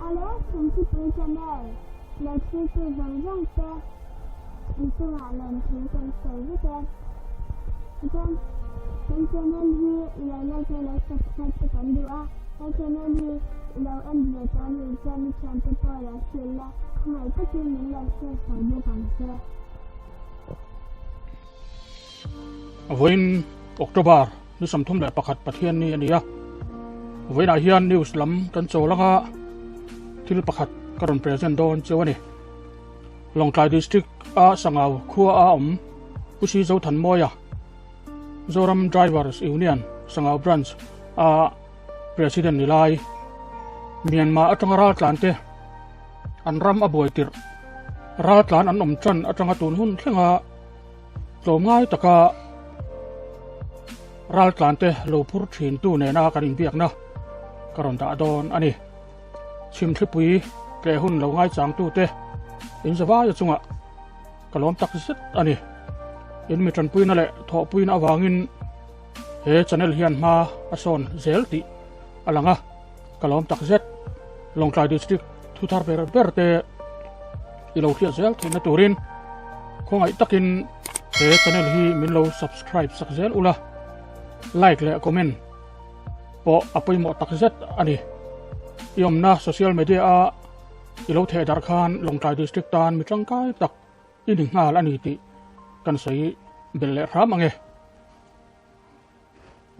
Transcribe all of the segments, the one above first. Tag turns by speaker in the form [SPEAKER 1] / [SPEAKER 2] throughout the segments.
[SPEAKER 1] Olha, Chhimthlipui channel. Let's see to Raltlante. Itu alam tentang service. Dan channel ni ialah channel subscribe tekan dua. Channel ni ialah Engthil channel Chhimthlipui lah sila. Mai tu minat share sama bangsa.
[SPEAKER 2] Voin October ni samthum le pakhat pathian ni ania voin a hian news lam kan cholanga thil pakhat karon present don chewani Raltlante district a Sangau Khua a pusi zo than moya zoram drivers union Sangau branch a president nilai Myanmar atanga Raltlante an ram a boitir Raltlante an chan atanga tun hun thlenga tlomngai taka Raltlante lo phur thin tu ne na karin biak na karon da don ani Chhimthlipui ke hun lo ngai chang tu te in zawa ya chunga kalom tak set ani in mi tran pui na le tho pui na wangin he channel hian ma ason zel ti alanga kalom tak set Raltlante district thuthar berte ilo khia zel thina turin khongai takin he channel hi min lo subscribe sak zel ula like le comment po apoi mo takzet ani iom na social media a ilo the dar khan Raltlante district tan mi tangkai tak ini ngal ani ti kan sei belle ram ange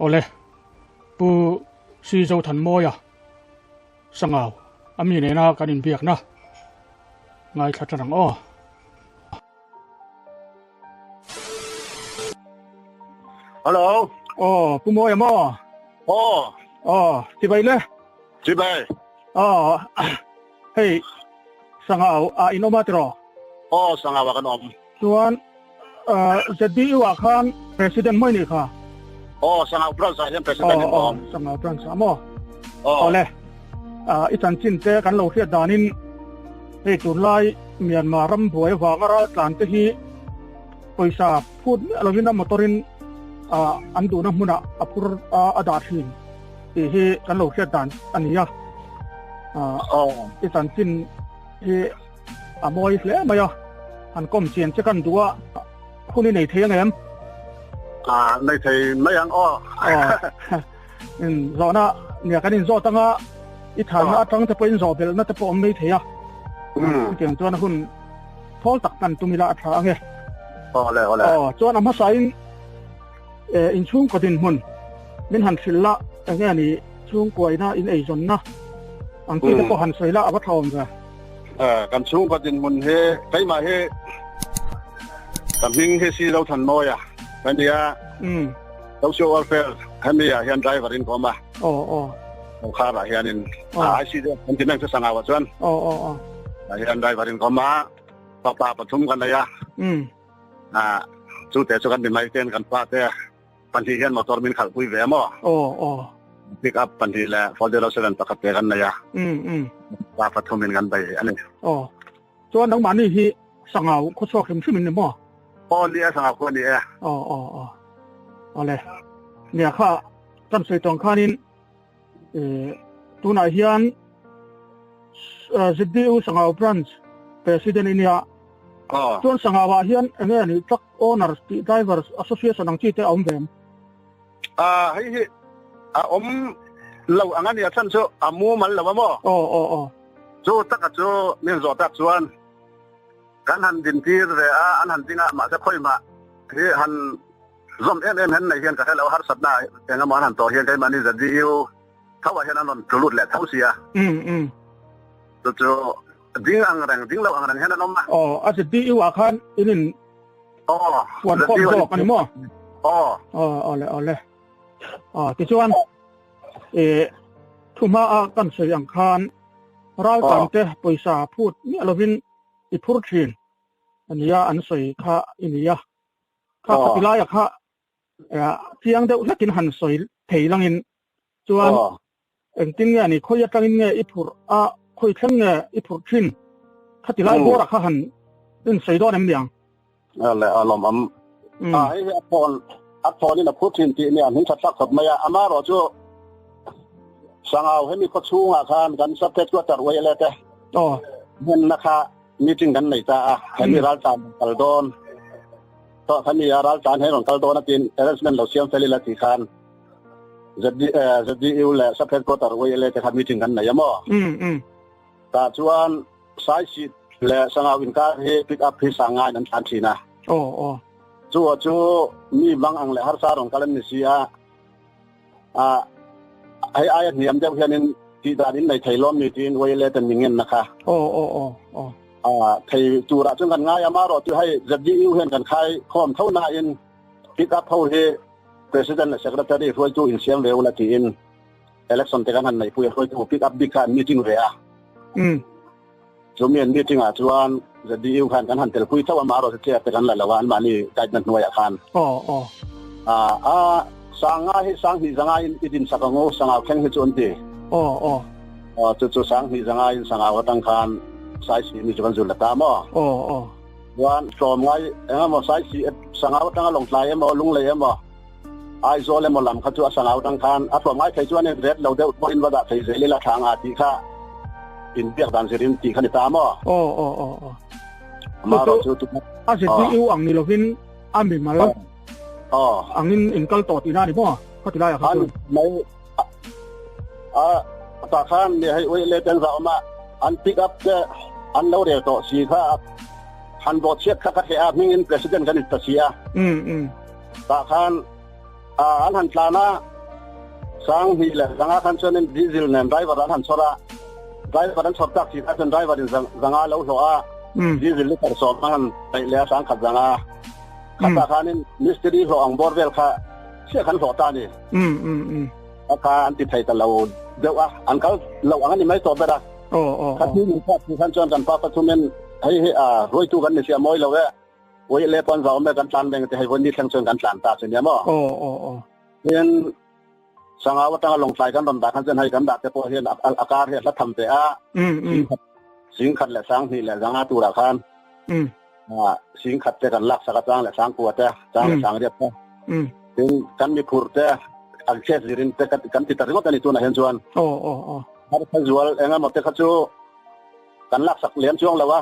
[SPEAKER 2] ole pu si zo than moya Sangau ami ne na kanin biak na ngai thatarang o
[SPEAKER 3] Hello.
[SPEAKER 2] pu mo ya mo ti bai le
[SPEAKER 3] Chị bay.
[SPEAKER 2] hey Sangau a inomatro
[SPEAKER 3] Sangau wa kan om.
[SPEAKER 2] chuan jadi wa khan president moi ni kha
[SPEAKER 3] Sangau branch sa president ni om.
[SPEAKER 2] Sangau branch amo ole itan chin te kan lo khia danin hei tur lai Myanmar ram buai wa Raltlante hi poisa phut lovina motorin an du na muna apur adathin hi kan lo khia dan ania itan chin hi amoi hle maya an kom chen che kan duwa khuni nei theng em
[SPEAKER 3] Này thì mấy anh
[SPEAKER 2] zona nia kanin zo tanga I thanga atang te poin zo bel na te pom nei theya tiang chuan hun thol tak tan tumila atha ange
[SPEAKER 3] Ole.
[SPEAKER 2] chuan ama sain in chung ko din mun min han silla enge ni chung koina in ei zon na ang ti ko han soila aba thawm ga
[SPEAKER 3] Kan chung ko din mun he kai ma he kan hing he si lo than mo ya. Kan dia social welfare kan dia hian driver in koma. Kha ra hian in ai si de kan tin sa Sangau chuan. Hian driver in koma pa pathum kan ya. Chu te chu kan min mai ten kan pa te pan thi hian motor min khal pui ve mo. Pick up pan thi la for the resident pakat te kan ya. Pa pathum min kan bai ani.
[SPEAKER 2] chuan dang mani hi Sangau kho chok him thimin mo
[SPEAKER 3] Ni Sangau ko ni
[SPEAKER 2] ole nia kha kan sei tong khanin tuna hian ZDU Sangau branch president inia chuan Sangau wa hian enge ni truck owners drivers association ang chi te om vem
[SPEAKER 3] hi om lo angan ya chan chu amu mal lo mo chu tak chu min zo tak chuan kan han din tir re an han dinga ma se khoi ma hi han zom en hen nei hian ka helo har satna enga man han to hian kai mani ZDU thawa hian anon tulut le thausia chu ding ang lo ang rang hian anom ma
[SPEAKER 2] ZDU wa khan inin wan ko zo kan mo ole ti chuan thuma kan sei ang khan Raltlante poisa phut ni alovin I phur thin ania an soi kha inia kha pilaya kha tiang deuh lakin han soi theilangin chuan engting nge ni khoi atangin nge I phur khoi thleng nge I phur thin khatilai bora kha han in sei do nem liang
[SPEAKER 3] le alom am ai apon ni na phur thin ti ni an hin thatak khop maya ama ro chu Sangau hemi ko Chungah kan kan sapet ko tar wai lete hen naka meeting kan nei ta hemi Raltlante kaldon to hemi Raltlante hen kaldon tin arrangement lo siam feli la ti khan jadi ule sapet ko tar wai lete kan meeting kan nei mo ta chuan sai si le Sangau in ka he pick up hi sangai nan than thina chu mi bang ang le har sa rong kalan ni sia ai niam jaw hianin ti darin nei thailom ni tin wai le tan mingen naka thai tura chung kan ngai amaro tu hai jadi u hen kan khai khom thona in pick up ho he president secretary roi tu in siam veu la ti in election te kan han nei pui roi tu pick up big kan meeting ve Jumian meeting chuan jadi u kan han tel pui thaw amaro te te kan la lawan mani guidance noi khan Sangau hi sang hi Sangau idin Sangau Sangau kheng hi chon ti chu sang hi Sangau tang khan sai si ni chuan zul ta mo wan som ngai engamo sai si Sangau tang long tlai mo lung le mo ai zo le mo lam kha chu Sangau tang khan a thom ngai thai chuan ne red lo de mo in wada thai zeli la thang a ti kha in biak dan serin ti khan ta mo ma ro chu tu
[SPEAKER 2] a se ti u ang ni lo hin ami mal angin Engthil to ti na ni mo ko ti la ya khan
[SPEAKER 3] mai ta khan ni hai oi le ten za ma an pick up the an lo re to si kha han bo chet kha he a mingin president kan ta sia ta khan an han tlana sang hi le zanga khan chonen diesel nem driver an han chora driver an chop tak si kha chen driver in zanga lo lo a diesel le kar so man tai le sang khat zanga kata kanin mystery ho ang borvel kha sia kan ho ta ni aka anti thai ta lo dewa ankal lo angani mai to bera khathi ni kha kan chon kan pa pathumen ai he roi tu kan ni sia moi lo we oi le pon za me kan tan beng te hai won ni thang chon kan tan ta chen ya mo yen Sangau tang long tlai kan don da kan chen hai kan da te po hian akar he la tham te a sing khat le sang hi le zanga tu ra khanสิ่งขัดจะกันลักสักจ้างและสร้างตัวแต่จ้างและสร้างเรียบร้อยถึงกันมีพูดแต่อักเสบสิรินแต่กันติดต่อกันในตัวไหนเห็นส่วนถ้าเป็นส่วนเองก็หมดแต่เขาจูกันลักสักเหรียญช่วงแล้ววะ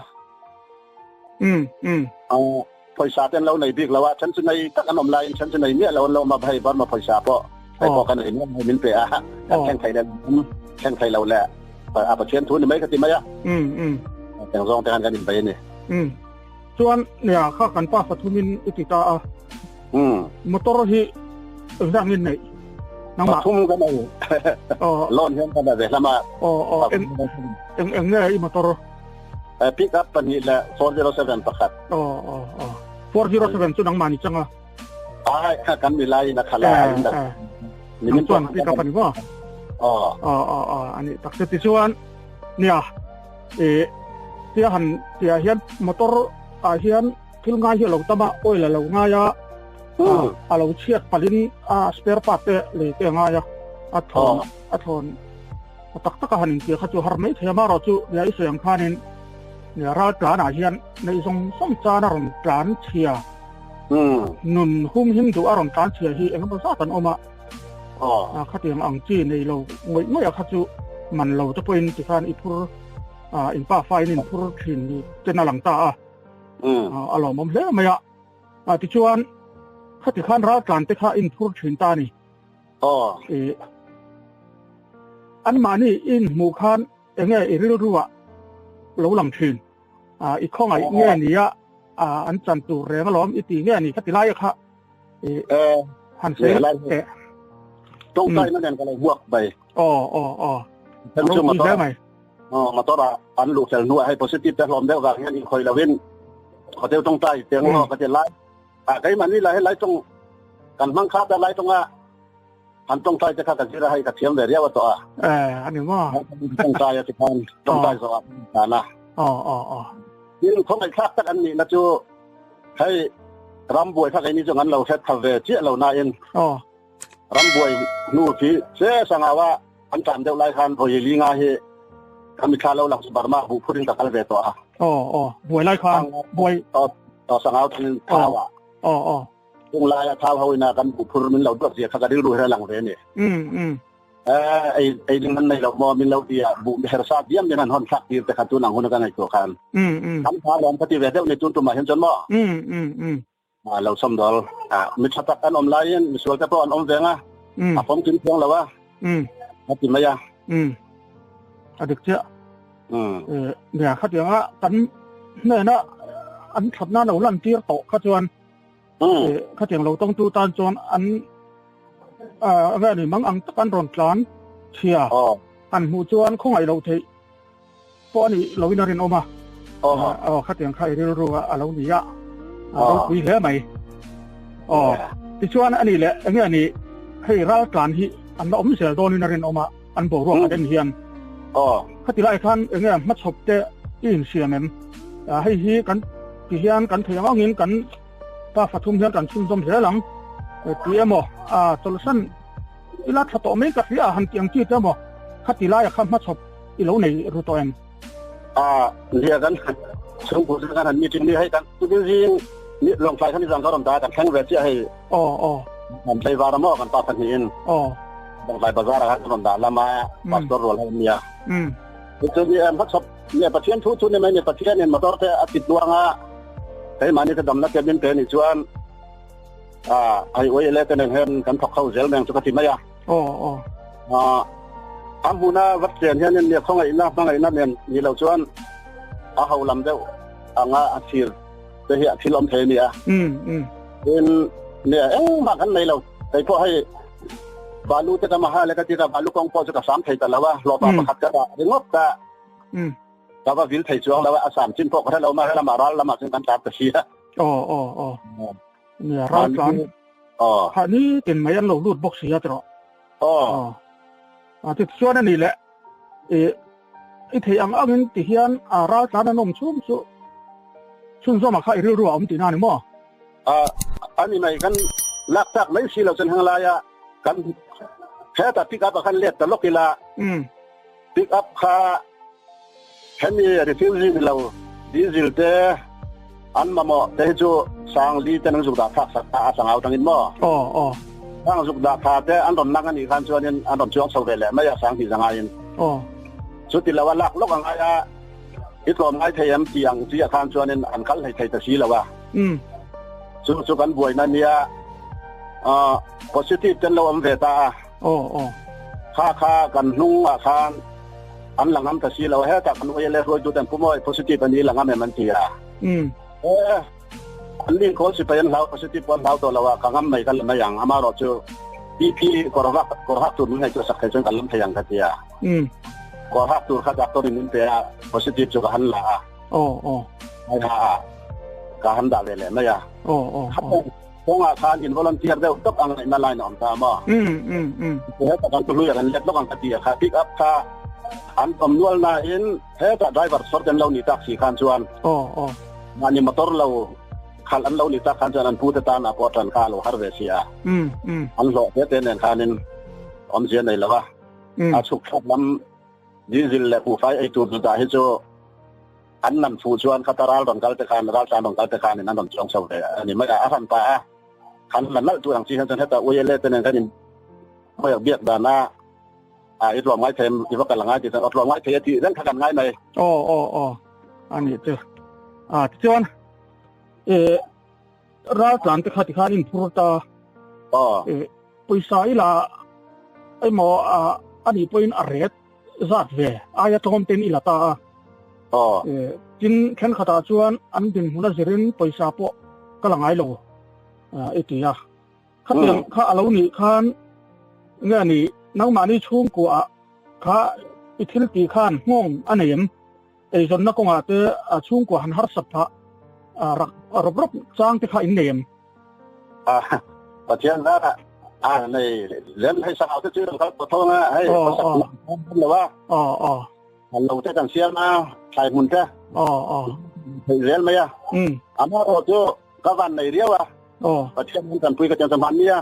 [SPEAKER 3] พอยสาเต้นเราในบิ๊กแล้วว่าฉันจะในตักขนมลายฉันจะในเนี่ยเรามาให้บ้านมาพอยสาเพราะให้พอกันเห็นว่าให้มินเปะแข่งไทยเนี่ยแข่งไทยเราแหละอาประเชียนทุนไม่ก็ติดไหมอ่ะแต่งซองแต่งกันไปนี่
[SPEAKER 2] ส่วนเนี่ยข้ากันป้าสัตุมินอุติตามอเตอร์ที่ร่างเงินไหนน้องมา
[SPEAKER 3] ทุ่มกันเลยล้อนเห็นกันเลยแล้วมา
[SPEAKER 2] เอ็งเนี่ยอีมอเตอร์
[SPEAKER 3] pick up ปันนี้แหละ407ประคัด
[SPEAKER 2] 407จุดน้องมานี่จังอ่ะ
[SPEAKER 3] กันมีไล่นะครับ
[SPEAKER 2] นี่มันส่วนpick up ปันนี้ว่าอันนี้ตักเสร็จส่วนเนี่ยที่หันที่เห็นมอเตอร์เห็นที่ง่ายที่เราตั้มโอ้ยเราง่ายเราเชียดปลินสเปร์พาร์ตเลยเต่ง่ายทอนตักหันที่เขาจะหาไม่เทียมเราจูเนี่ยเสียงข้านี่เนี่ยเราจานเห็นในส่งจานอารมณ์จานเชียนุ่นหุ้มหิมดูอารมณ์จานเชียที่เองก็ภาษาตันออกมาเขาเตรียมอังจีในเราไม่อยากเขาจูมันเราจะเป็นที่การอีพูอินป้าไฟนี่พูดถึงเจนหลังตาอารมณ์มันเลยไหมที่ชวนข้าที่ข้านรักการที่ข้าอินพูดถึงตานี่อันมานี่อินหมู่ข้านเองไงรู้ว่าเราหลังถึงอีกข้อไงเงี้ยนี่อันจันตูแรงล้อมอีตีเงี้ยนี่ข้าที่ไล่ค่ะหันเสีย
[SPEAKER 3] ตรงใต้นั่นเองก็เลยบวกไป
[SPEAKER 2] ฉันชมมาต่อ
[SPEAKER 3] มาต่อละอันลูกเซลล์นัวให้ positive แต่ลมได้ว่างั้นอีกคอยละเว้นเขาเที่ยวตรงใต้เตียงนอกก็จะไล่ไอ้มันนี่ไล่ให้ไล่ตรงกันมั่งคับแต่ไล่ตรงหันตรงใต้จะข้ากันที่ไรให้กับเทียมแบบเรียกว่าตัว
[SPEAKER 2] อันนี้ว่า
[SPEAKER 3] ตรงใต้ที่พันตรงใต้สวัสดิ์นะนี่เขาไม่คาดแต่อันนี้นะจูให้รำบวยถ้าไอ้นี่จังงั้นเราแค่ทำเวทีเราหน้าเองรำบวยนู่นที่เสียสังว่าอันจำเดียวไล่คันพอยีง่ายให้ทำมิชาเราหลังสบายมากบุพูดถึงตะการเวตัว
[SPEAKER 2] บวยไล่คันบวย
[SPEAKER 3] ต่อสังเอาที่ท้าวตรงไล่ท้าวเขาอินากันบุพูดมันเราด้วยเสียข้าก็ได้รู้ให้หลังเวนี่ ไอ้มันในเรามอมินเราเดียบุเฮรซาเดียมเนี่ยมันฮอนสักทีแต่ขัดตัวหนังคนกันในตัวกันทำท่าลองปฏิเวทเดียวในตัวตัวมาเห็นจนมอเราสมดอลมิชตักกันอมไลน์มิสวลแต่พออมเวงผมกินเพียงแล้ววะมากินไหมยะ
[SPEAKER 2] อดีตเจ้าเนี่ยขัดอย่างอ่ะกันเนี่ยนะอันขัดหน้าเราลันเตียโตขัดจวนขัดอย่างเราต้องดูตามจวนอันอะไรนี่มังอังตะกันร้อนร้อนเชียอันหูจวนคงไอเราเทเพราะนี่เราวินารินออกมาขัดอย่างใครที่รู้ว่าเราหนีอ่ะเราคุยแค่ไหมที่ชวนอันนี้แหละอันนี้ให้รัฐการที่อันเราไม่เสียโดนวินารินออกมาอันบอกว่าประเด็นเฮียนขัดที่ไรคันมัดศพเตะอินเสียมันให้ฮีกันที่เฮียนกันเถียงเอาเงินกันป้าฝัดทุ่มเฮียนกันชุ่มชมเสียหลังเตี้ยมั้ตลอดสั้นอีลาถ้าโตไม่กับที่หันเตียงที่เตี้ยมั้ขัดที่ไรข้ามมัดศพอีเหล่าในรูตัวเอง
[SPEAKER 3] เรียกกันช่วงพูดกันหันมีจริงดีให้กันจริงนี่ลงไฟท่านที่สั่งเขาทำตากันแข่งเวทีให้มันไปวาระมอกันป้าพันหินลงไฟบาซาร์กันทำตาละมาปัสตอร์อะไรเนี่ยจริงๆมัดศพเนี่ยประเทศทุนเนี่ยไม่เนี่ยประเทศเนี่ยมาต่อแต่อาทิตย์ดวงไอ้มานี่ก็ดำนักเก็บเงินเป็นอีกส่วนไอ้ไว้เล่นกันเห็นกันถกเข้าเซลแมงสุขทิมายะทำบุญวัดเสียนเนี่ยของไอ้น้าของไอ้น้าเนี่ยนี่เราส่วนเขาลำเดียวอาชีพเฮียที่ลำเทเนี่ยเป็นเนี่ยมากันในเราแต่พอให้บาลูจะทำมาให้แล้วก็ที่บาลูกองพอจะกับ3ไทยแต่ละว่ารอตาประคับจะได้เรื่องงบแต่ว่าวิลไทยช่วงแล้วว่า3ชิ้นพวกถ้าเรามาให้เรามาร้านเรามาซึ่งกันจับตะเชีย
[SPEAKER 2] เนี่ยร้านอันนี้เป็นไม้ยันเราลูดบกเสียตลอดที่ส่วนนั่นนี่แหละไอ้ที่อังเงินที่เฮียนร้านนั้นนมชุ่มมาขายรัวๆอมตีน่านี่มั้ง
[SPEAKER 3] อันนี้ไม่กันลักจากไม่ใช่เราจะทางลายกันแค่แต่พิกับกันเล็ดแต่ลกกีฬาพิกับค่าแค่นี้รีฟิวซิเราดีซิลเตอันมาหมอแต่จู่สร้างลีแต่นังสุดาทักษะสังเอาทางอินมั้งสร้างสุดาทักแต่อันตอนนั่งกันอีกคันส่วนนี้อันตอนช่วงเสาร์เลยไม่อยากสร้างที่สังเอาอินสุดที่เราว่าลักลกอะไรอีกคนไม่เทียมเสียงที่อาคารส่วนนี้อันคันให้ไทยตะชีแล้วว่าสุดกันบวยนั่นเนี่ยpositif จนเราอันเวตาค่ากันนุ่งอาคารอันหลังน้ำตะชีเราให้จากคนวัยเล็กรวยดูแต่ผู้มวย positif อันนี้หลังน้ำมันเทียอันนี้คนสิเป็นเรา positif วันเราตัวเราว่าข้างไม่กันไม่อย่างอามาเราจะพี่กอรักตัวนี้ให้จะสักแค่จนกันล้มทยังกันเทียกอรักตัวข้าจากตัวนี้เทีย positif jugaหันละไม่ฮะการหันด่าเลยไม่อะพงอาคารอินวอลันเทียร์เดียวต้องอังในมาลายหนอมตามเพื่อแต่การตัวรู้อย่างนั้นเล็กต้องอังคดีค่ะพิกอัพค่ะอันคำนวณน่ะอินเฮ้แต่ไดรเวอร์สอร์กันเราหนีตักสี่คันส่วนมันนี่มอเตอร์เราขันอันเราหนีตักคันส่วนอันพูดตาหน้าปอดรันคาเราฮาร์เวเซียอันโลเทเนนคันินอมเสียในละวะอาชุกชอบล้ำดีซิลและผู้ไฟไอตัวสุดท้ายโจอันนั้นฟูส่วนคาตาราลดังกัลเตคานรัลซานดังกัลเตคานนั่นดังจงเสาเลยอันนี้ไม่ได้อาคันตาขันมันนั่นตัวอย่างที่ฉันจะให้แต่อวยเล่เตนกันนี่ไม่อยากเบียดด่านาอีกหลอมไม้เทมอีกว่ากันหลังไม้ที่หลอมไม้เทียที่นั่นขนาดง่ายไหม
[SPEAKER 2] อันนี้เจ้าที่วันรัฐหลานที่ขาดที่ขาดินพูดตาปุยสายละไอหมออันนี้เป็นอะไรจัดเวอายะทอมเป็นอิลตาจินแค่ขดาชวนอันดินหุ่นเจริญไปสาปะก็หลังไงโลไอ้ที่ข้าเตียงข้าเราหนีข้านเงี้ยนี่นักมานี่ช่วงกัวข้าอิทธิฤทธิ์ข้านง่งอันนี้ไอ้จนนักกงอาเตช่วงกัวหันหาสัพพะรบจ้างที่ข้าอินเดียม
[SPEAKER 3] ประเทศนั้นในเล่นให้สาวที่ชื่อเขาตัวทองให้ภาษาหรือว่าเราจะกันเสียมาใส่มุนแค่เรียนไหมอามาโอ้โจก็วันในเรียวประเทศนั้นกันคุยกันสัมพันธ์เนี่ย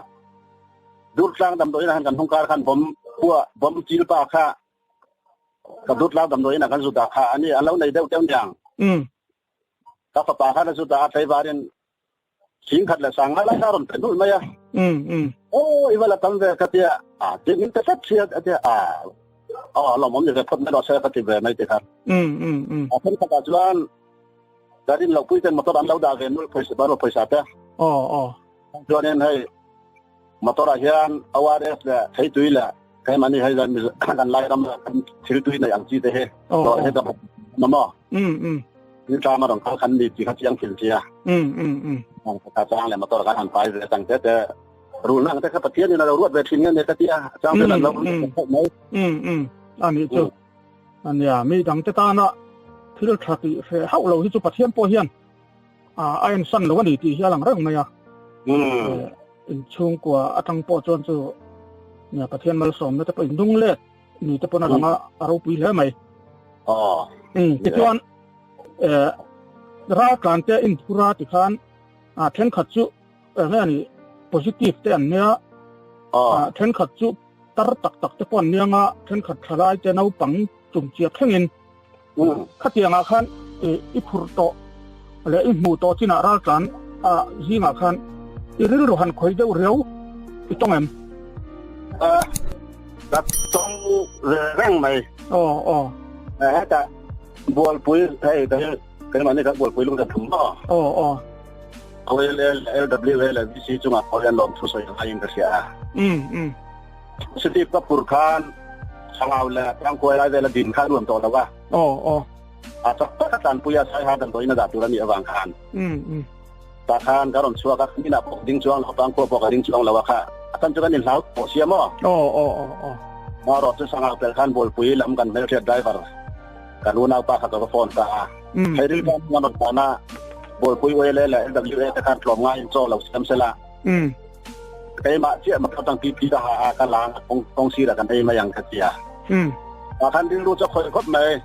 [SPEAKER 3] ดูดล้างดำโดยนะกันทงการขันผมจีลปาค่ะกับดูดล้างดำโดยนะกันสุดาค่ะอันนี้เราในเดียวอย่างกับปาค่ะสุดาไทยบารินสิงขัดและสังอะไรการันเป็นนู่นไหม โอ้ยเวลาทำเวกเตียจริงๆแต่สักเชียเตียเราผมจะพูดไม่รอดเสียกติเวไม่ติดครับเพิ่งประกาศว่าdari lau pui kan motor lau dah kan baru pesa teh jualan hai motor ahian awares la hai tuila kai mani hai dan lai ram thil tuina yang chi teh lo he da mama ni ta ma dong kan ni chi kha chiang phil chia ta chang le motor kan pai le tang te ru nang te kha pathian ni la ruat ve thin ngan ne ta tia chang te lau mai
[SPEAKER 2] ani chu ania mi dang te ta na thil thati fe hau lo hi chu pathian po hian ain san lo ni ti hialang rang mai in chung kwa atang po chon chu nya pathian mal som na te pa indung le ni te pona ranga aro pui le mai ti chuan Raltlante in Khua ti khan then khat chu nge ani positive te an nia then khat chu tar tak te pon nianga then khat thalai te nau pang chung chia thengin khatianga khan i phur to le i mu to china Raltlan zinga khan i ril ro han khoi deu reu i tongem
[SPEAKER 3] da tong rang mai ta bual pui hai da cái mà này các buổi cuối luôn là thùng đó. LW là VC chúng ta có liên lạc thu soi hai Indonesia. Setiap kapurkan Sangau là yang kue là về là din khan luôn to là wa. Atau Pakhatin punya saya dan toh ini dah turun di awang khan. Takhan karon suah kak ini nak ding juang lapang ko pokading juang lawaka. Akan juga ni laut posia mo. Marot tu Sangau pelkan bol pui lam kan mel driver. Kan una pa ka phone ka. Hay rin kan ngamot na bol pui wele la LWA ta kan tlom ngai cho lo sem sela. Kaya ma chia makatang pipi ka ka lang kong sira kan ay mayang katia. Akan din ru cho khoi khot mai.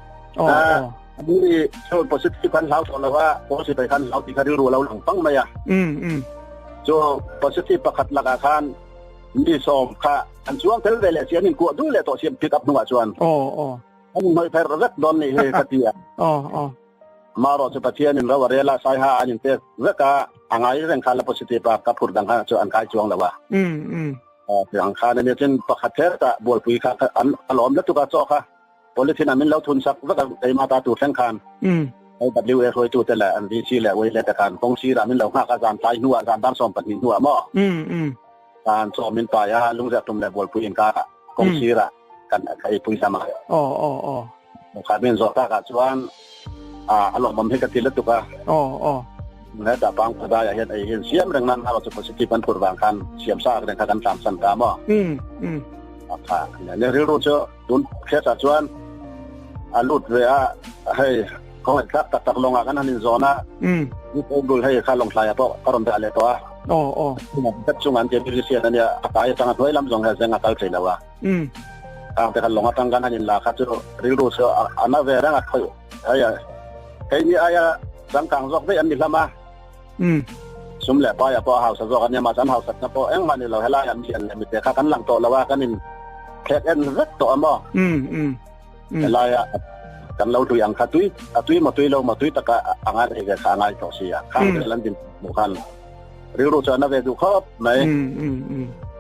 [SPEAKER 3] Ni so positive kan lau to la wa positive kan lau ti ka ru lau lang pang maya. So positive pakat la kan ni som ka an chuang tel vele sian in ku du le to siam pick up nuwa chuan. Anh mới phải rất đón này cái gì mà rồi cho pathian nên là vậy là sai ha anh thế rất cả anh ấy rằng khá là positive và các phụ đang ha cho anh cái chuông là vậy thì anh khá nên trên Pakhatin ta buổi cuối khá anh lom rất là cho khá politin mình lâu thun sắc rất là cái mà ta tu sang khan WA rồi tu thế là anh VC là vậy là khan công ty là mình lâu khá cái giảm tai nua giảm đang xóm bật mình nua mà anh xóm mình phải ha lúc giờ tụi mình buổi cuối cả công ty là kan kai pui sama kami zota ka chuan alo mam he ka tilat tu ka na da bang pada ya hen ai hen siam rang nan halo positive an pur bang kan siam sa kan kan tam san ka mo ne ro cho dun khe ta chuan alut ve hey ko tak longa kan hanin zona ni ko dul hey kha long thlai to karon da le to ta chungan je bi sian ania akai tanga thoi lam jong ha zenga kal thei lawaแต่กันลงมาตั้งกันนั่นแหละครับจะริ้วรู้เสียอันนั้นเวรังอ่ะเขาไอ้นี่ไอ้สังกังจอกได้อันนี้ละมาสมแหละป้ายป้าเฮาสจอกอันนี้มาสันเฮาสักนะป้าเอ็งมันนี่เราให้ล่าอันนี้อันนี้มีแต่ข้ากันหลังโตแล้วว่ากันนี่แค่เอ็นรักโตมั้งแต่ล่ากันเราตัวอย่างข้าตุ้ยมาตุ้ยตะกะอ่างอะไรกันข้างไงต่อเสียข้างเดินดินหมู่กันริ้วรู้เสียนั่นเวดูครับไหม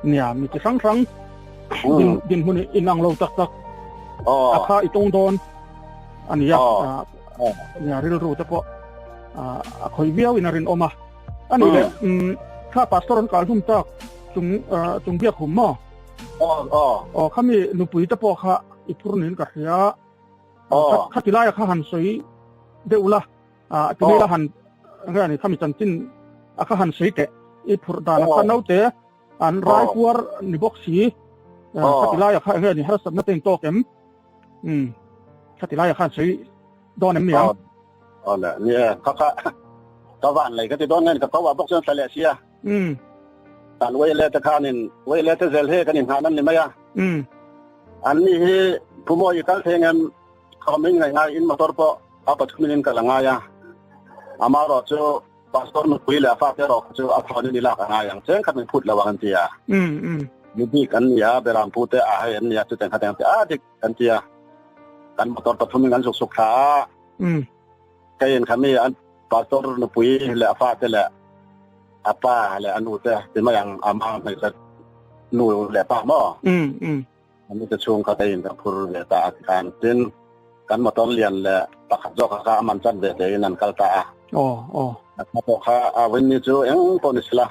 [SPEAKER 2] เนี่ยมีแต่ครั้งดินหุ่นอินังเราตักอาคาอีตรงโดนอันนี้เนี่ยริรู้แต่พอคอยเบี้ยวอินารินออกมาอันนี้เลยข้าปัสตอร์การทุ่มตักจุงเบี้ยขุมมั้งข้ามีนุปุยแต่พอข้าอีพูนินกับเสียข้าติลายข้าหันสวยเดี๋ยวละทีนี้ละหันอะไรนี่ข้ามีจันจินข้าหันสวยแต่อีพูดานข้าเน่าแต่อันไรกัวนิบกสีข้าติลายข้านี่ฮัสซันนั่นเองโตเข็มข้าติลายข้าสวยโดนเนี่ย
[SPEAKER 3] เนี่ยเขาว่าอะไรก็จะโดนเงินกับเขาว่าพวกเจ้าทะเลเสียแต่เวลาจะข้านินเวลาจะเซลเฮกันนินหานั่นเลยไหมอันนี้ผู้มวยกันเทงันเขาไม่ง่ายอินมาตอร์ปอาปัจจุบันกันละง่ายอามาเราจะปัสตอร์นุคุยแล้วฟ้าเจ้าเราจะอาพอนี่ละง่ายอย่างเช่นขันพูดระวังกันเสียนี่กันเนี่ยเวลาพูดแต่เห็นเนี่ยจะแต่งขัดแต่งแต่เด็กกันเสียกันมาตอร์ปัจจุบันกันสุขขาก็เห็นคำนี้อันปัสตอร์นุคุยแล้วฟ้าเจ้าแหละอาป้าแหละอนุเจ้าเป็นมาอย่างอามาไม่ใช่ หนูแหละป่ะบ่อันนี้จะช่วงเขาได้ยินกับผู้เรียนตาการจนการมาต้นเรียนแหละประคับจอกข้ามันจันเดียนั่นกัลตาถ้าพอข้าวันนี้จู่เอ็งปนิสละ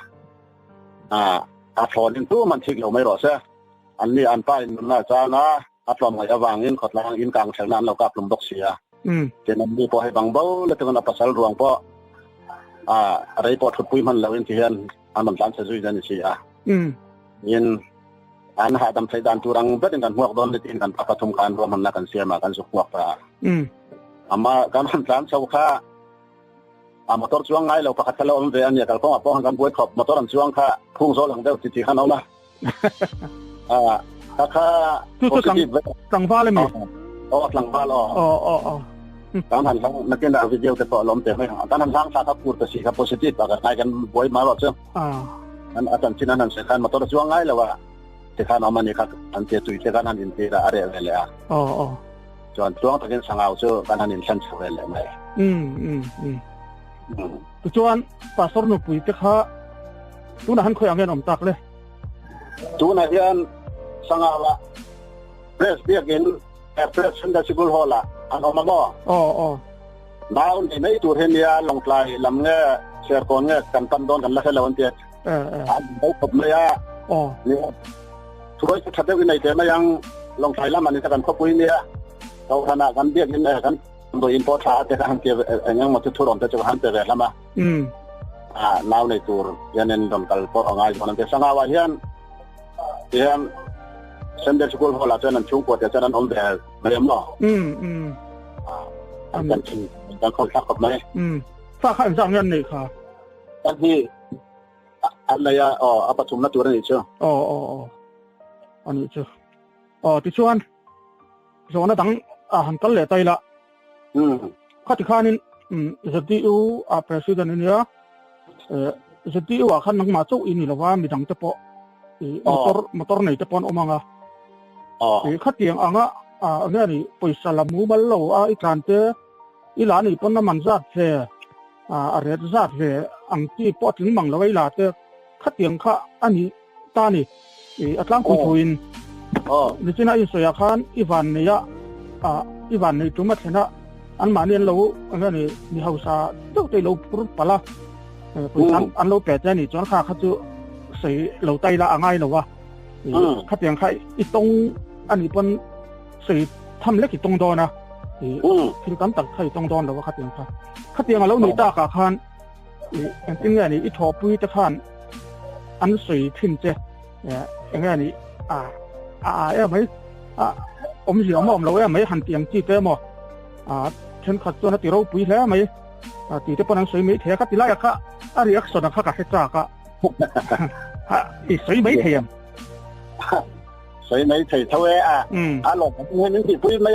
[SPEAKER 3] พอนี่ตู้มันทิ้งเราไม่รอดเสียอันนี้อันไปนั่นน่าจะนะปลอมกับวางอินขดลางอินกลางเชียงนั้นเรากับลมดอกเสียเจนันดีพอให้บางเบาแล้วถึงนับภาษาหลวงพออะไรพอทุบปุยมันเราเองที่เห็นอันมันการเสียจันเสียยินอันหาดำใส่ดานตุรังเบ็ดกันหัวโดนได้ตีกันปฐุมการรวมมันนักกันเสียมากันสุขวักปะมาการมันการเช่าค่ามอเตอร์ช่วงไงเราประคัตเราเรียนเนี่ยกันก็มาป้องกันบวยขอบมอเตอร์ช่วงค่าพุ่งโซ่หลังเดียวที่ข้างเอาละค่า
[SPEAKER 2] คือสั่งฟ้าเลยมั้ย
[SPEAKER 3] สั่งฟ้าหรอการทำทั้งนักเรียนวิดีโอจะต่อล้มเตะไม่หาการทำทั้งสาขาพูดกับสีกับโพสิทีฟกับนายกันบวยมาหรอเจ้าอันอาจารย์ที่นั่นเสียการมอเตอร์ช่วงไงแล้วว่าที่ข้างเอามันนี่ครับอันเจตุยที่การนั้นอินเตอร์อะไรเลยอ่ะจนช่วงตะกี้สังเอาเจ้าการนั้นอินเซนส์เลยไหมจวนภาษาหนุ่มปุยที่ข้าตัวนั้นเคยเอาเงินอมตักเลยตัวนั้นยันสังเอาละเพรสเบียกินเพรสฉันจะสิบุลฮอละอันออกมาบ่ดาวนี่ไม่ตัวเฮียลงไกลลำเงี้ยเชียร์คนเงี้ยกันตันโดนกันแล้วแค่ละวันเดียวอันเขาผมเลยอ่ะนี่ทุกคนชัดเจนในแต่ไม่ยังลงไกลแล้วมันนี่กันครบปุยเนี่ยเราขนาดกันเบียกินเนี่ยกันโดยอินพอร์ตชาติการเกี่ยวยังมาทุรนแต่จะหันแต่แบบละมาลาวในตัวยันเน้นดมกัลพอเอาง่ายมันเป็นสังหาวะเฮียนเส้นเดือดสกุลเขาหลังจากนั้นช่วงปวดจะนั้นอมแต่เรียมเนาะอันนั้นคือการคอนทักกับไหม
[SPEAKER 2] ฝากขันสั่งเงินนี่ค่ะ
[SPEAKER 3] อันที่อะไรอัปชุมนัดตัวนี่เชื่อ
[SPEAKER 2] อันนี้เชื่อที่ชวนนั่นตั้งหันกันเลยไตละข้าที่ข้านี่jadi presiden ini ya jadi akan nang masuk ini lah wah bidang tepo motor ni tepon omanga khat yang anga ni paisa lamu ballo ikan te ilani pon naman zat se red zat se angti pot ting mang lawai la te khat yang kha ani ta ni atlang ku thuin ni china isoya khan ivan ne ya ivan ni tumat naอันมาเนี่ยเราอันนี้มีเฮาซาตัวที่เราพูดไปละอันเราแปลใจนี่จนข้าเขาจะใส่เราไตละง่ายหรอวะขัดอย่างใครอีตรงอันนี้เป็นใส่ทำเล็กอีตรงดอนนะคือการตัดใครตรงดอนหรอวะขัดอย่างเราหนีตากาคานอันที่เนี่ยนี่อีทอปุ้ยตะคานอันใส่ทิ้งเจ้อย่างเงี้ยนี่ไม่อมเสียงมอมเราไม่หันเตียงจีเต้หมอฉันขัดตัวนัดตีเราปุยแล้วไหมตีเตปนังสวยไม่เทียกัดตีไล่ก็อะไรอักษรข้ากัดเฮจ้าก็อีสวยไม่เทียม
[SPEAKER 3] สวยไม่เทียเท่าไหร่หลงเงินตีปุยไหม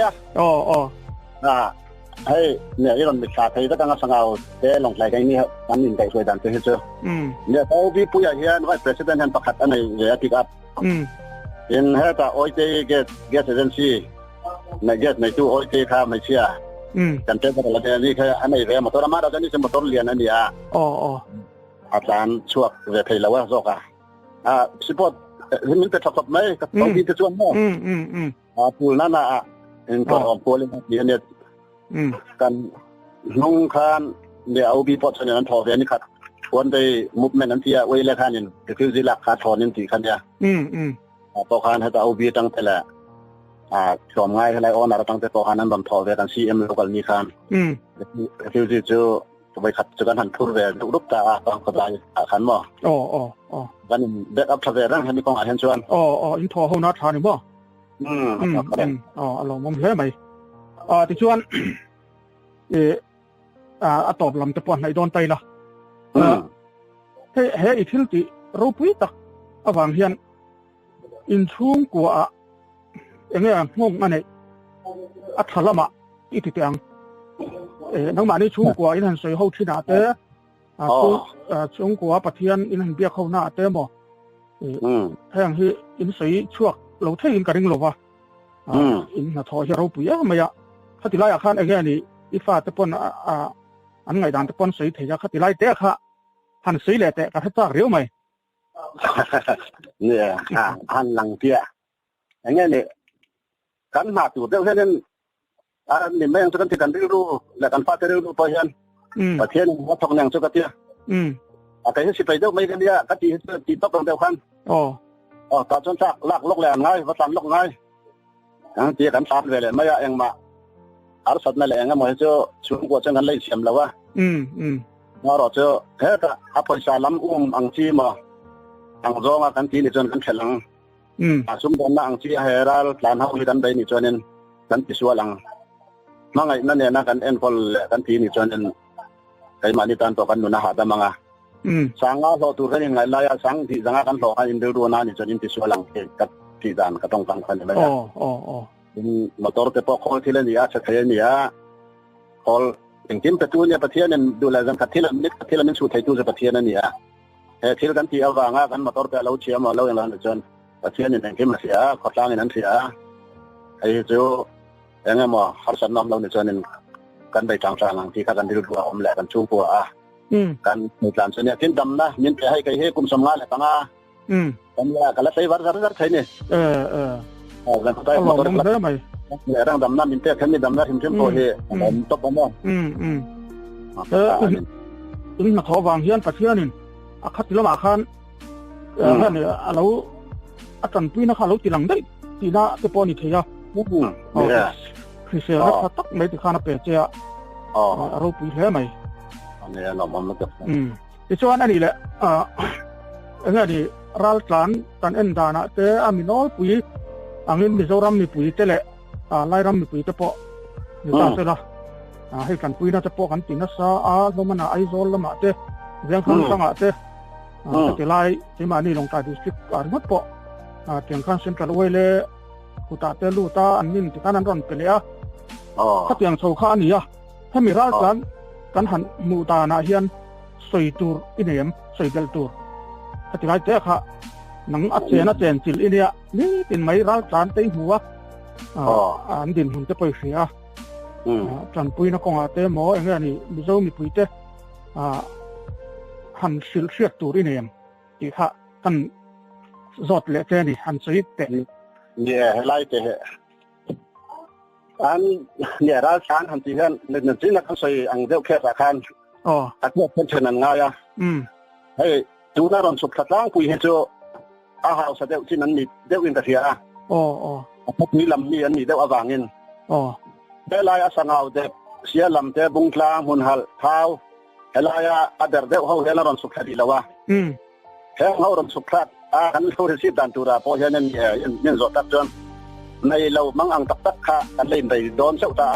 [SPEAKER 3] เฮ้ยเนี่ยที่เราไม่ขาดเทียก็ต้องสังเอาแต่ลงไหลกันนี่มันยิงใจช่วยดันเชื่อเนี่ยเขาพี่ปุยอย่างเงี้ยว่า president ท่านประกาศอันนี้เนี่ยพิกับเห็นให้แต่โอ้ยเกตเซนซีในตู้โอเคครับไม่เชื่อกันเจ้าแต่ละเดือนนี่คืออันนี้เรียนมาตัวละมาเราจะนี่จะมาต้นเรียนอันนี้อาจารย์ช่วยเรียนเพลแล้วว่าโซกสิพอมันจะทบไหมกับต้องมีจะชวนมั้งพูดนั่นเห็นตัวออกตัวเลยเนี่ยกันนุ่งคานเดี๋ยวเอาบีพอดเสนอนั้นถอดเรียนนี่ครับควรได้มุกแม่นั้นที่ไว้เลยคันนี่คือสิลักขาถอนนี่สี่คันเนี่ยต่อคานให้ตัวเอาบีตั้งแต่ละสอนง่ายอะไรอ่อนเราตั้งแต่ตัวนั้นบำทอเวกันซีเอ็มโลกาลนี้ครับคือที่จะไปขัดจะกันหันทุเรศรูปตาต้องกระจายขันบ่กันเด็กอัพทเวร่างให้มีกองอาเทนชวน
[SPEAKER 2] อินทอเขาหน้าทานบ่เรามองเห็นไหมที่ชวนตอบลำตะปอนในโดนไตละเฮ้อีทิลติรูปวิตักวางเฮียนอินชุ่งกัวอย่างเงี้ยงงอันนี้อัฐละมะอีติเตียงนักมานี่ชุ่งกัวอินหันสวยเขาที่หน้าเตะชุ่งกัวปะเทียนอินหันเบียเขาหน้าเตะบ่แห่งที่อินสวยช่วงเราเที่ยงกันริงหรอวะอินหันทอที่เราปุยไม่ยะขัดไล่อาคารอย่างเงี้ยนี่อีฟ้าตะปนอันไงด่านตะปนสวยเทียขัดไล่เตะค่ะหันสวยแหละแต่กระทั่งเรียวไหม
[SPEAKER 3] เนี่ยหันหลังเตี้ยอย่างเงี้ยเนี่ยกันมาตัวเดียวแค่นั้นนี่ไม่ยังจะกันที่กันรู้และกันฟ้าจะรู้พอเห็นประเทศว่าทองแดงสุกเตี้ยแต่ที่สิไปเดียวไม่กันเนี่ยก็ตีตบเดียวกันตอนจนสักลักลกแหลมง่ายภาษาลกง่ายตีกันสามเลยเลยไม่ยังเองมาอาร์สัตนั่นแหละงั้นมันจะช่วงกว่าจะงั้นเลยเสียมแล้ววะเราจะแค่ก็อาศัยสารล้ำอังชีมาอังโจงกันทีนี่จนกันเฉลังสมบูรณ์อังชีเฮราลหลานเขาที่ดันไปนี่จนกันติสวลังมั่งไงนั่นเนี่ยนะกันเอ็นพอลกันทีนี่จนไอ้มานี่ตันตัวกันนุนหาดมังสังอาเราตัวกันยังไงลายสังที่สังอากันหลอกอินเดียรัวนานี่จนติสวลังกับที่ดันก็ต้องฟังกันเลยมอเตอร์เตปอคอลที่เล่นนี่อาจจะเทียนนี่คอลอย่างที่ประตูเนี่ยประเทศนั้นดูแลกันกับที่เราไม่สู้ไทยตู้จะประเทศนั้นนี่ที่เรากันที่เอาวางกันมอเตอร์เตเราเชื่อมาเราอย่างนั้นจนประเทศนี้เองที่มาเสียขอตั้งอย่างนั้นเสียไอ้เจ้าอย่างเงี้ยมั้งฮัลสันน้ำเราเนี่ยจนกันไปทางหลังที่กันที่รู้ว่าอมแหลกกันชุ่มปัวกันในการเสนอที่ดำนะมินไปให้ใครให้กุมสมงานแหละตั้งกันแหละกันแล้วใช้วัดไทยนี่กันใช้มอเตอร์เนี่ยร่างดำน้ำมินเตะแค่นี้ดำน้ำทิมเชื่อมโตเฮผมตบผมว่า
[SPEAKER 2] ถึงนักข่าวบางเฮียนประเทศนี่คัดที่เรามาคันนั่นเนี่ยเราอาจารย์พี่นักข่าวเราตีหลังได้ตีหน้าเตปอนี่เทียคือเสียแล้วตักไม่ติดขนาดเป็ดเจ้าเราปีเท่ไหม
[SPEAKER 3] เนี่ยเรามันก็
[SPEAKER 2] ที่ชวนอันนี้แหละเนี่ยดิรัลตันตันเอ็นดานะแต่อามิโนปุยอังเงินมิโซรัมมีปุยเตะแหละไล่รัมมีปุยเตะปอนี่ตาเสร็จละให้กันปุยน่าจะปอกันตีนัสซาโนมันไอโซลมาเตะเรื่องของสังอาเตะแต่ไล่ที่มานี่ลงใต้ดิสทริกอาร์มัดปอเตียงข้างเซ็นทรัลเวลล์กุตาเตลูตาอันนี้ที่การนั้นร้อนไปเลยถ้าเตียงโซข้านี่ถ้ามีรัลตันกันหันมูตานาเฮียนสวยตูร์อินเดียมสวยเกลตูร์ถ้าที่ไล่เตะค่ะหนังอัดเสียนเจนจิลอินเดียนี่เป็นไม่รัลตันเต็งหัวอันดินหุ่นจะไปเสียจันปุยนักกงอาเตะหมออย่างเงี้ยนี่มิโซมีปุยเตะหันสิลเชียตูร์อินเดียมที่ค่ะกันจอดเละเจนี่หันสวยเตะ
[SPEAKER 3] เนี่ยไล่เตะอันเนี่ยร้านชานหันที่นั่นหนึ่งที่นักใส่อังเดียวแค่สาขาอันนี้เป็นเช่นนั้นง่ายให้ดูน่ารังสุขตั้งคุยให้เจ้าอาหารสเดียวที่นั้นมีเดียวอินเดียพวกนี้ลำนี้อันนี้เดียวอวางเงินได้ลายสังเอาเดียเสียลำเดียบุงกลางหุ่นหัลเท้าเฮลายอัดเดียวเขาเฮลารังสุขดีแล้ววะเฮลเขารังสุขอันเขาเรียกดันตุระเพราะฉะนั้นเนี่ยจอดตัดจนในเรามังอังตักค่ะกันเล่นไปโดนเจ้าตา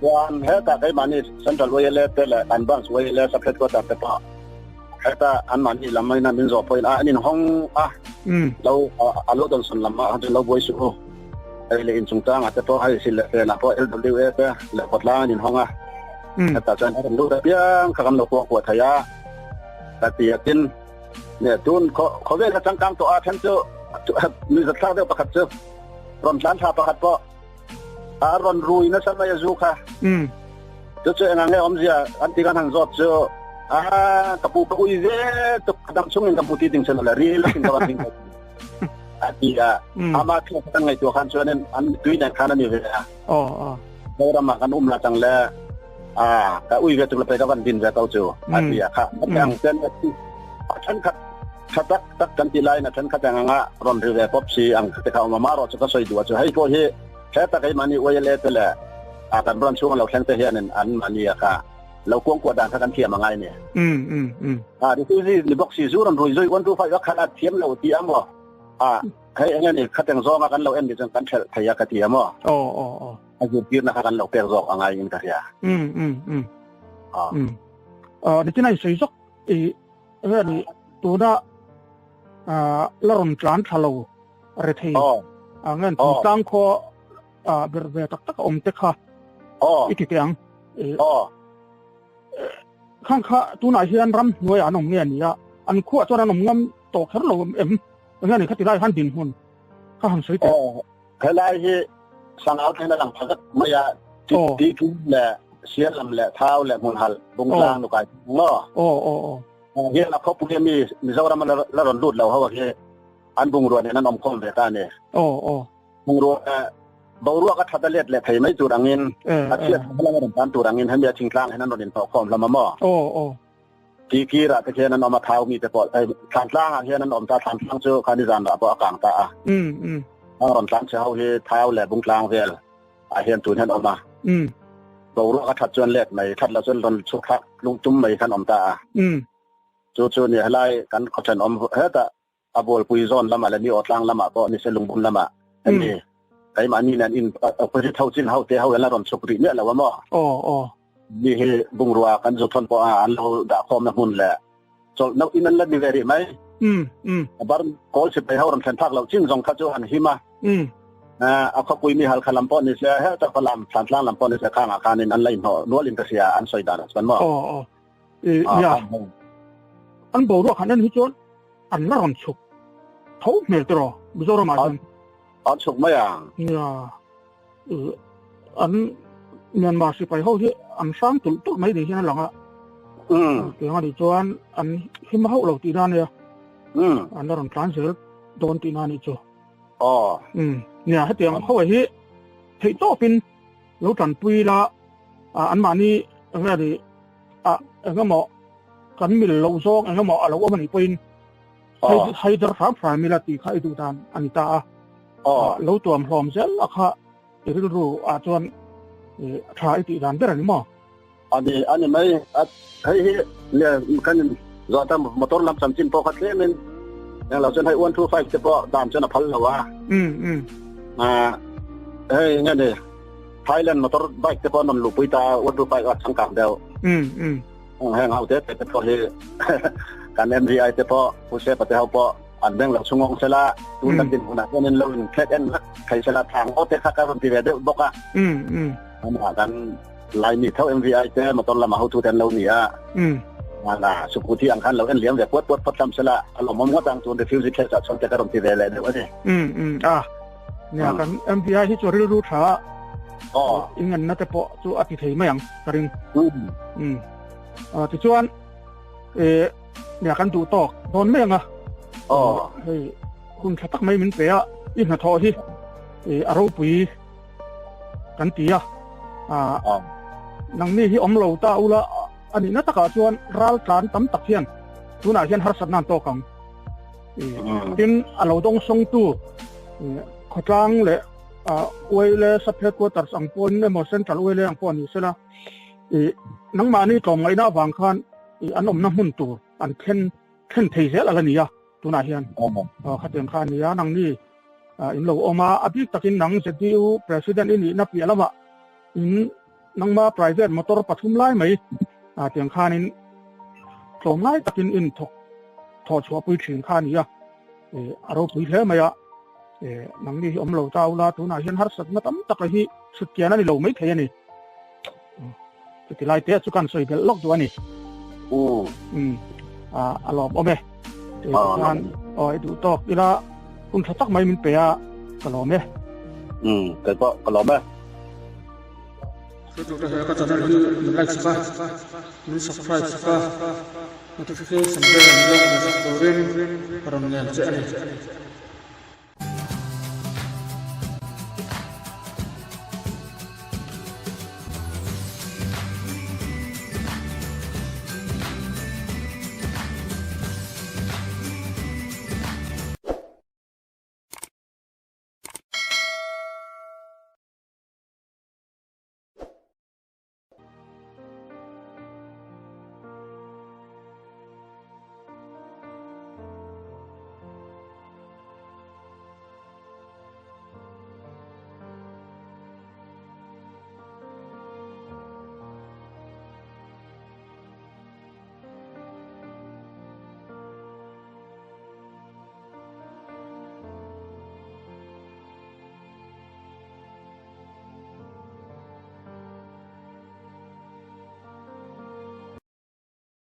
[SPEAKER 3] วันเฮตาไอ้มานี่เซ็นทรัลเวลล์เตละอันบังสเวลล์สับเพลก็ตัดไปป่ะเฮตาอันมานี่ลำไม่น่าเป็นจอบไปอันนี้ห้องเราอันเราต้องสนลำอันเราบวยสู้ไอ้เรื่องจุงตังอาจจะพอให้สิเลเป็นเพราะ LWS แล้วพอดล่างนี่ห้องเฮตาจะให้ดูได้เพียงข้ามเราปวดทายาแต่ตีกินเนี่ยทุนเขาเรียกจังกังตัวอาเทนเจอมีสัตว์ข้าวเดียวประคัดเจอรอนล้านชาประคัดเพราะรอนรุยนะใช่ไหมยูค่ะจะเจออย่างไงอมเสียอันที่กันหันจอดเจอกระปุกอุ้ยเจ้ตุกดำชุ่มกระปุกที่ดิ่งเสนอเลยแล้วสิ่งที่ดิ่งอันที่อามาที่ตั้งไงตัวขันชวนนั้นอันดุยในขันนั้นอยู่เลยเราทำมากันละจังเลยก็อุ้ยก็จุลไปกับวันดินจะเต้าเจออันที่ค่ะอย่างเช่นฉันขัดตักกันที่ไรนะฉันขัดยังไงรอนเรือป๊อปซีอังที่เขามาเราจะก็สวยดูจะให้พวกที่แค่ตะไคร้มันนี่ไว้เละแต่ละการรอนช่วงเราแข่งเตะเฮียนั่นอันมันนี่ค่ะเรากวงกวดด่านกันเทียมยังไงเนี่ยดิที่นี่บอกสีสู้รอนรวยวันรู้ไฟว่าขนาดเทียมเราเทียมบ่ให้อย่างนี้ขัดยังซ้อมกันเราเอ็นดิจังกันเทียกันเทียมบ่อายุยืนนะครับกันเราเปลี่ยนซอกยังไงกันกันเทีย
[SPEAKER 2] ดิที่ไหนสวยซอกเรื่องนี้ตัวน่ะลารอนจานทะเลอะไรที่งั้นตั้งข้อเบอร์เบอร์ตักอมเตค่ะอีกทีอย่างข้างข้าตัวไหนเฮียนรำหน่วยอันนงเงี้ยนี่อันขั้วตัวนั้นนงงำตกเขาเรางั้นนี่เขาติดได้หันดินหุ่นข้าหันสวยแต่
[SPEAKER 3] เขาไล่ที่สังเอาที่นั่นหลังพักไม่ยาที่แหละเสียลำแหละเท้าแหละมุนหัลบงกลางลูกไก่ง้อ เฮียเราเขาปุ๊บมีเจ้าเรามันละรอนรูดเราเขาว่าเฮียอันบุงรัวเนี่ยนั่นอมคอมเวตาเนี่ย
[SPEAKER 2] โอ้
[SPEAKER 3] บุงรัวบางรัวก็ทัดเล็ดเลยให้ไม่จูดังเงินอาเชียพเราไม่ต้องการจูดังเงินให้มีชิงคลางให้นั่นโดนดินต่อคอมเรามาหม้อ
[SPEAKER 2] โอ้
[SPEAKER 3] กีระแต่เฮียนั่นออกมาเท้ามีแต่ปอดคลางคลางเฮียนั่นออกมาคลางคลางเจ้าคานิจานแบบอากางตานั่นรอนคลางเช้าเฮียเท้าแหละบุงคลางเวลเฮียนจูนให้ออกมาบางรัวก็ทัดจนเล็ดไม่ทัดแล้วจนโดนชุกทักลุงจุ้มไม่ขันอมตาจูเนี่ยไล่กันเขาจะอมเฮ้แต่อาบอลปุยซอนละมาแล้วนี่อดล่างละมาก็นี่เสลุงบุญละมาอันนี้ไอ้มานี่นั่นอินเอาไปเท่าจิ้นเท่าเตะเท่าแล้วรอนสุกรีเนี่ยแหละว่าหม้อนี่เฮบุงรัวกันจุดทนปออันเราด่าคอมนักมุนแหละจนนักอินนั้นละดีเลยไหมบาร์ก็สิไปเท่ารอนแทนทักเราจิ้นส่งข้าจ้าหันหิมะเอาข้าปุยมีฮัลคาลัมปอนี่เสียเฮ้แต่พลัมสันล่างลำปอนี่เสียข้างอาคารนี่อันไรหน่อนัวลินก็เสียอันสวยดาร์มันหม้
[SPEAKER 2] ออันบอกว่าขนาดนี้จนอันละรอนชุกเขาเมื่อตรอไม่ใช่เรามาจัง
[SPEAKER 3] อันชุกไม่อ่ะ
[SPEAKER 2] เนี่ยอันเมียนมาสิไปเขาที่อันสร้างตุ่ไม่ดีใช่ไหมหลังอ่ะเกี่ยวกับที่จวนอันที่มาเขาเราตีนั่นเนี่ยอันละรอนทรานเสร็จโดนตีนั่นนี่จ้ะเนี่ยให้เตียงเขาไว้ที่โตเป็นเราจันปุยละอันมานี่อะไรดีก็เหมาะกันมีเราซองก็เหมาะเราว่ามันเป็นให้จะรับฝ่ายมีละตีข้าไอ้ดูตามอันตาเราตัวพร้อมเสร็จแล้วค่ะเดี๋ยวรู้จวนถ่ายตีตามได้หรือไม่
[SPEAKER 3] อันนี้ไม่ให้เนี่ยกันเราทำมอเตอร์ลำสามชิ้นพอคัดเล่นอย่างเราจะให้อ้วนทูไฟจะพอตามจะนับพันแล้วว่าเฮ้ยงั้นเลยไทยแลนด์มอเตอร์ไบค์จะพอนนลุปุยตาอ้วนทูไฟก็สังกัดเดียวแห้งเอาเด็ดแต่พอที่การ MVI แต่พอผู้เชี่ยวชาญเขาพออันเรื่องเราชงงเสละดูนักดินคนนั้นก็เน้นเราแค่เอ็นใครเสละทางโอ้แต่ข้าการันตีเด็ดบอกอ่ะมากันไลน์นี่เท่า MVI แต่มาตอนละมาเขาทูแทนเราเนี่ยมาละสุขุที่อังคันเราเอ็นเลี้ยงแบบปวดพัดทำเสละเรามองว่าต่างตัวเดฟิวสิแค่จัดสนใจการันตีเด็ดเลยเดี๋ยวนี้
[SPEAKER 2] เนี่ยกัน MVI ที่จะรู้ช้าอีกงั้นน่าจะพอจะอธิษฐานไม่ยังกระดิ่งที่ชวนเนี่ยกันดูตอกโดนไม่ยังอ่ะเฮ้ยคุณชักไม่เหมือนเปียอินหัวทอที่อารมณ์ปีกันตีอ่ะนังนี่ที่อมเหล่าตาอุละอันนี้น่าจะกชวนรัลการตั้มตักเทียนตัวน่าเทียนฮัสนันโตกังที่เราต้องส่งตู้ขจางเลยอวยเลยสัพเพตัวตัดสังปนเนี่ยหมดเส้นจัดอวยเลยสังปนนี่ใช่ไหมนังมานี่ตรงไอ้หน้าวังคันอันนมน้ำหุ่นตัวอันเข็นเทเสอะไรนี่อ่ะตัวน่าเฮียนขัดเตียงคันนี่นังนี่อินเราออกมาอภิตักินนังเสด็จประธานนี่นับปีแล้วว่านังมา private มอเตอร์ปัทุมไล่ไหมเตียงคันนี่ตรงไล่ตักินอินถอดชัวปุยถึงคันนี่อ่ะเราปุยเท่ไหมอ่ะนังนี่อมเราเจ้าละตัวน่าเฮียนฮัสมาตั้มตักที่สุดเกียร์นั่นเราไม่เท่นี่จุดไล่เตะสุกันสวยเป็นล็อกตัวนี่อารมณ์โอเคงานดูตอกอีละคุณชักไม่มันเปียกลอมไหม
[SPEAKER 3] แต่ก็กลอมไหม
[SPEAKER 2] สุดท้ายก็จะได้ที่มันไลค์สิค่ะมันสับไพรส์สิค่ะ notification bell มันลงมาจากตัวเรื่องรองเงินเจ้านี่